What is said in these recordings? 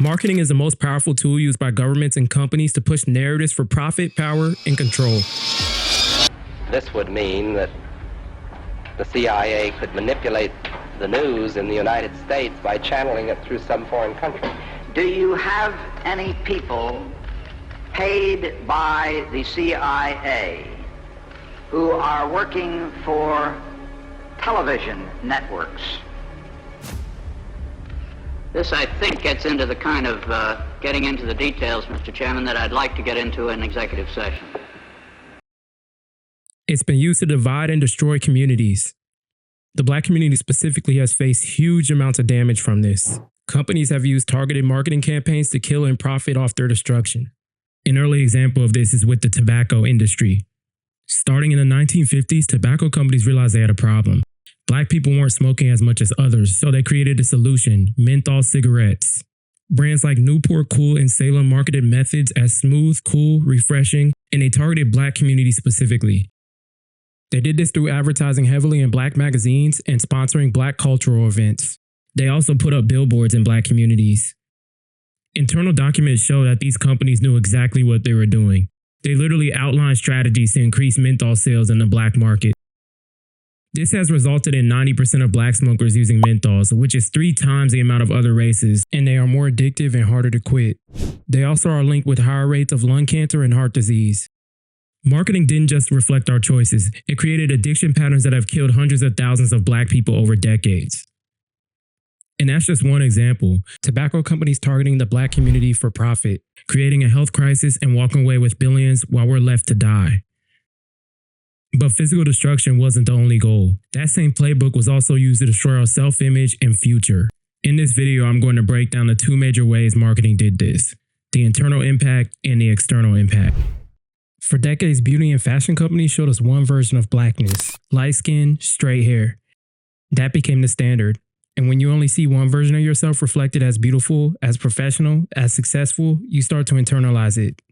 Marketing is the most powerful tool used by governments and companies to push narratives for profit, power, and control. This would mean that the CIA could manipulate the news in the United States by channeling it through some foreign country. Do you have any people paid by the CIA who are working for television networks? This, I think, gets into the kind of getting into the details, Mr. Chairman, that I'd like to get into in executive session. It's been used to divide and destroy communities. The Black community specifically has faced huge amounts of damage from this. Companies have used targeted marketing campaigns to kill and profit off their destruction. An early example of this is with the tobacco industry. Starting in the 1950s, tobacco companies realized they had a problem. Black people weren't smoking as much as others, so they created a solution: menthol cigarettes. Brands like Newport Cool and Salem marketed methods as smooth, cool, refreshing, and they targeted Black communities specifically. They did this through advertising heavily in Black magazines and sponsoring Black cultural events. They also put up billboards in Black communities. Internal documents show that these companies knew exactly what they were doing. They literally outlined strategies to increase menthol sales in the Black market. This has resulted in 90% of Black smokers using menthols, which is 3 times the amount of other races, and they are more addictive and harder to quit. They also are linked with higher rates of lung cancer and heart disease. Marketing didn't just reflect our choices, it created addiction patterns that have killed hundreds of thousands of Black people over decades. And that's just one example. Tobacco companies targeting the Black community for profit, creating a health crisis and walking away with billions while we're left to die. But physical destruction wasn't the only goal. That same playbook was also used to destroy our self-image and future. In this video, I'm going to break down the 2 major ways marketing did this: the internal impact and the external impact. For decades, beauty and fashion companies showed us one version of Blackness: light skin, straight hair. That became the standard. And when you only see one version of yourself reflected as beautiful, as professional, as successful, you start to internalize it.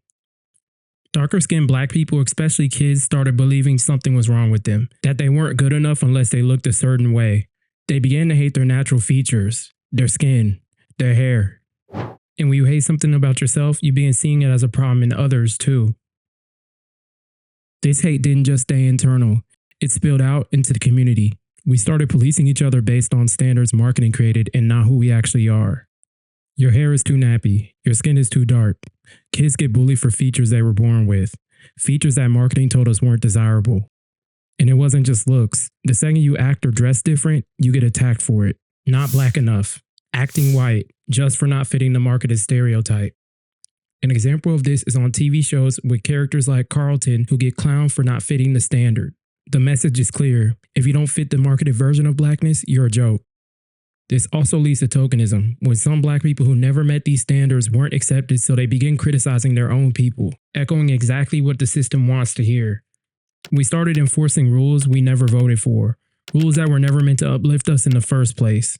Darker-skinned Black people, especially kids, started believing something was wrong with them, that they weren't good enough unless they looked a certain way. They began to hate their natural features, their skin, their hair. And when you hate something about yourself, you begin seeing it as a problem in others too. This hate didn't just stay internal, it spilled out into the community. We started policing each other based on standards marketing created and not who we actually are. Your hair is too nappy, your skin is too dark. Kids get bullied for features they were born with, features that marketing told us weren't desirable. And it wasn't just looks. The second you act or dress different, you get attacked for it. Not Black enough, acting white, just for not fitting the marketed stereotype. An example of this is on TV shows with characters like Carlton who get clowned for not fitting the standard. The message is clear: if you don't fit the marketed version of Blackness, you're a joke. This also leads to tokenism, when some Black people who never met these standards weren't accepted, so they begin criticizing their own people, echoing exactly what the system wants to hear. We started enforcing rules we never voted for, rules that were never meant to uplift us in the first place.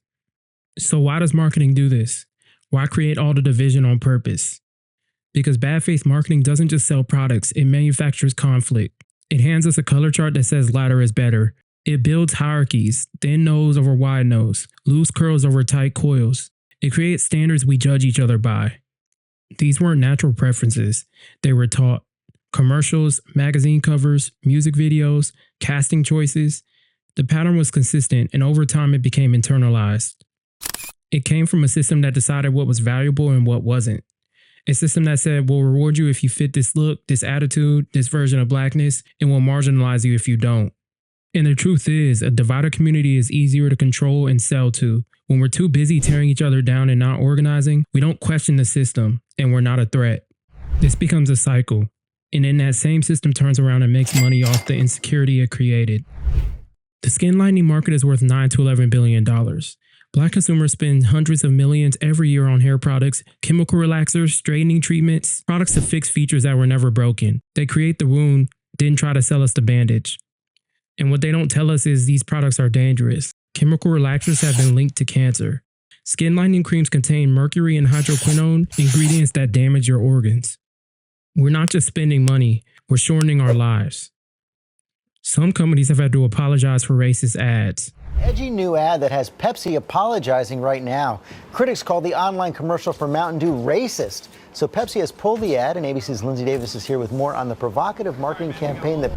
So why does marketing do this? Why create all the division on purpose? Because bad-faith marketing doesn't just sell products, it manufactures conflict. It hands us a color chart that says lighter is better. It builds hierarchies: thin nose over wide nose, loose curls over tight coils. It creates standards we judge each other by. These weren't natural preferences, they were taught. Commercials, magazine covers, music videos, casting choices. The pattern was consistent, and over time it became internalized. It came from a system that decided what was valuable and what wasn't. A system that said, we'll reward you if you fit this look, this attitude, this version of Blackness, and we'll marginalize you if you don't. And the truth is, a divided community is easier to control and sell to. When we're too busy tearing each other down and not organizing, we don't question the system, and we're not a threat. This becomes a cycle, and then that same system turns around and makes money off the insecurity it created. The skin lightening market is worth $9 to $11 billion. Black consumers spend hundreds of millions every year on hair products, chemical relaxers, straightening treatments, products to fix features that were never broken. They create the wound, then try to sell us the bandage. And what they don't tell us is these products are dangerous. Chemical relaxers have been linked to cancer. Skin lightening creams contain mercury and hydroquinone, ingredients that damage your organs. We're not just spending money, we're shortening our lives. Some companies have had to apologize for racist ads. Edgy new ad that has Pepsi apologizing right now. Critics call the online commercial for Mountain Dew racist. So Pepsi has pulled the ad, and ABC's Lindsay Davis is here with more on the provocative marketing campaign that...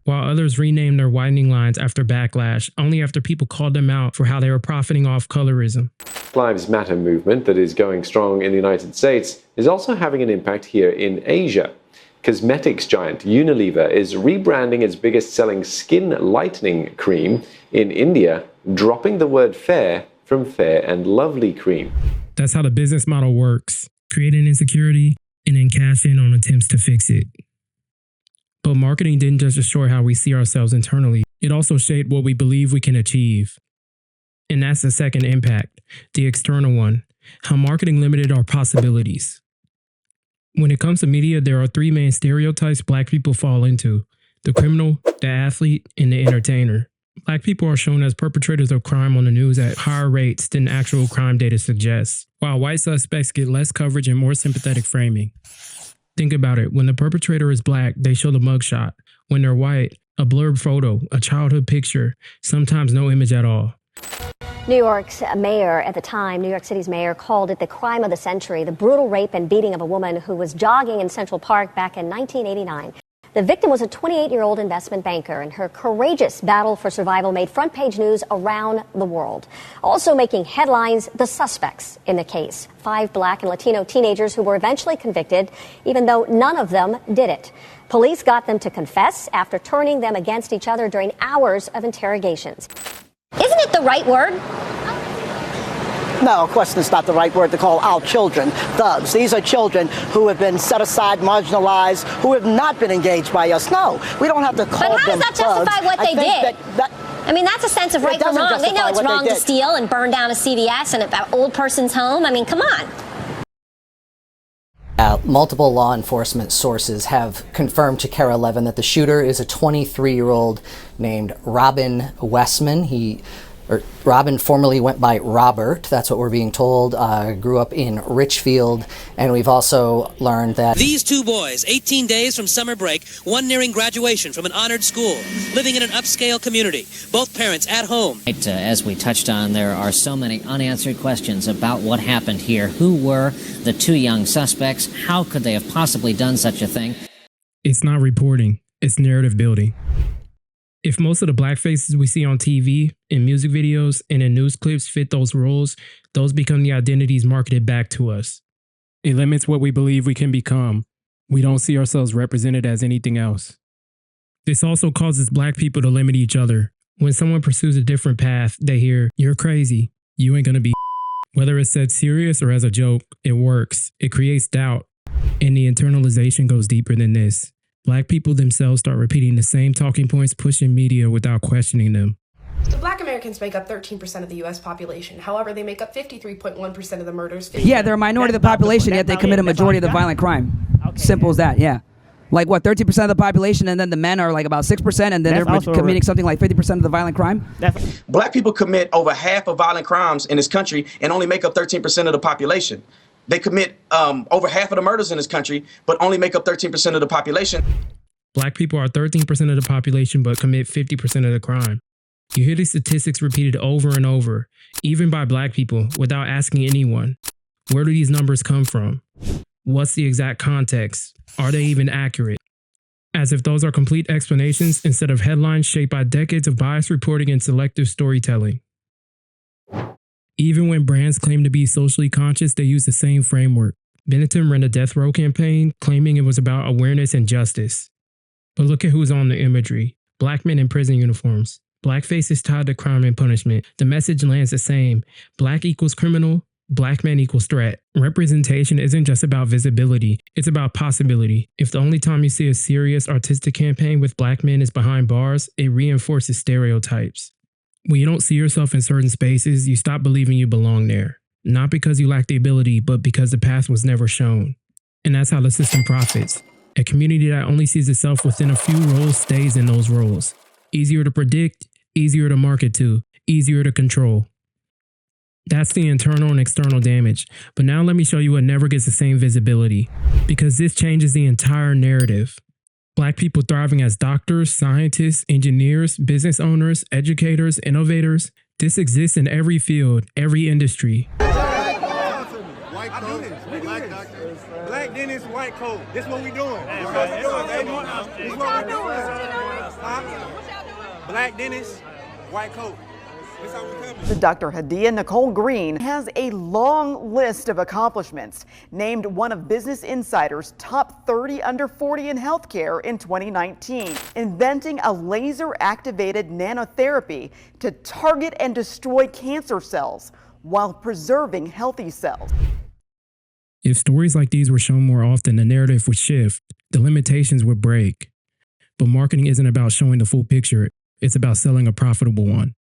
While others renamed their widening lines after backlash, only after people called them out for how they were profiting off colorism. Lives Matter movement that is going strong in the United States is also having an impact here in Asia. Cosmetics giant Unilever is rebranding its biggest selling skin lightening cream in India, dropping the word fair from Fair and Lovely cream. That's how the business model works. Create an insecurity and then cash in on attempts to fix it. But marketing didn't just destroy how we see ourselves internally, it also shaped what we believe we can achieve. And that's the second impact, the external one, how marketing limited our possibilities. When it comes to media, there are three main stereotypes Black people fall into: the criminal, the athlete, and the entertainer. Black people are shown as perpetrators of crime on the news at higher rates than actual crime data suggests, while white suspects get less coverage and more sympathetic framing. Think about it. When the perpetrator is Black, they show the mugshot. When they're white, a blurred photo, a childhood picture, sometimes no image at all. New York's mayor at the time, New York City's mayor, called it the crime of the century, the brutal rape and beating of a woman who was jogging in Central Park back in 1989. The victim was a 28-year-old investment banker, and her courageous battle for survival made front-page news around the world. Also making headlines, the suspects in the case, 5 Black and Latino teenagers who were eventually convicted, even though none of them did it. Police got them to confess after turning them against each other during hours of interrogations. Isn't it the right word? No, of course it's not the right word to call our children thugs. These are children who have been set aside, marginalized, who have not been engaged by us. No, we don't have to call them thugs. But how does that justify what they did? I mean, that's a sense of right from wrong. They know it's wrong to steal and burn down a CVS and an old person's home. I mean, come on. Multiple law enforcement sources have confirmed to KARE 11 that the shooter is a 23-year-old named Robin Westman. Robin formerly went by Robert, that's what we're being told, grew up in Richfield, and we've also learned that these two boys, 18 days from summer break, one nearing graduation from an honored school, living in an upscale community, both parents at home. As we touched on, there are so many unanswered questions about what happened here. Who were the two young suspects? How could they have possibly done such a thing? It's not reporting, it's narrative building. If most of the Black faces we see on TV, in music videos, and in news clips fit those roles, those become the identities marketed back to us. It limits what we believe we can become. We don't see ourselves represented as anything else. This also causes Black people to limit each other. When someone pursues a different path, they hear, "You're crazy. You ain't gonna be." Whether it's said serious or as a joke, it works. It creates doubt. And the internalization goes deeper than this. Black people themselves start repeating the same talking points pushed in media without questioning them. So Black Americans make up 13% of the U.S. population. However, they make up 53.1% of the murders. Yeah, they're a minority of the population, yet they commit a majority of the violent crime. Okay, simple as that, yeah. Like what, 13% of the population, and then the men are like about 6%, and then they're committing something like 50% of the violent crime? Black people commit over half of violent crimes in this country and only make up 13% of the population. They commit over half of the murders in this country, but only make up 13% of the population. Black people are 13% of the population, but commit 50% of the crime. You hear these statistics repeated over and over, even by Black people, without asking anyone. Where do these numbers come from? What's the exact context? Are they even accurate? As if those are complete explanations instead of headlines shaped by decades of biased reporting and selective storytelling. Even when brands claim to be socially conscious, they use the same framework. Benetton ran a death row campaign claiming it was about awareness and justice. But look at who's on the imagery. Black men in prison uniforms. Blackface is tied to crime and punishment. The message lands the same. Black equals criminal. Black man equals threat. Representation isn't just about visibility. It's about possibility. If the only time you see a serious artistic campaign with Black men is behind bars, it reinforces stereotypes. When you don't see yourself in certain spaces, you stop believing you belong there. Not because you lack the ability, but because the path was never shown. And that's how the system profits. A community that only sees itself within a few roles stays in those roles. Easier to predict, easier to market to, easier to control. That's the internal and external damage. But now let me show you what never gets the same visibility. Because this changes the entire narrative. Black people thriving as doctors, scientists, engineers, business owners, educators, innovators. This exists in every field, every industry. White coat, black doctor, black dentist, white coat. This what we doing. This what we doing, baby. This what we doing. Black dentist, white coat. This how we coming. Dr. Hadia Nicole Green has a long list of accomplishments, named one of Business Insider's top 30 under 40 in healthcare in 2019, inventing a laser-activated nanotherapy to target and destroy cancer cells while preserving healthy cells. If stories like these were shown more often, the narrative would shift, the limitations would break. But marketing isn't about showing the full picture, it's about selling a profitable one.